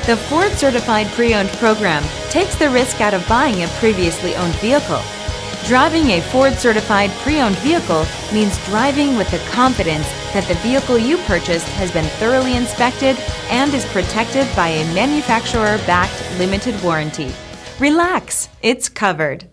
The Ford Certified Pre-Owned program takes the risk out of buying a previously owned vehicle. Driving a Ford Certified Pre-Owned vehicle means driving with the confidence that the vehicle you purchased has been thoroughly inspected and is protected by a manufacturer-backed limited warranty. Relax, it's covered.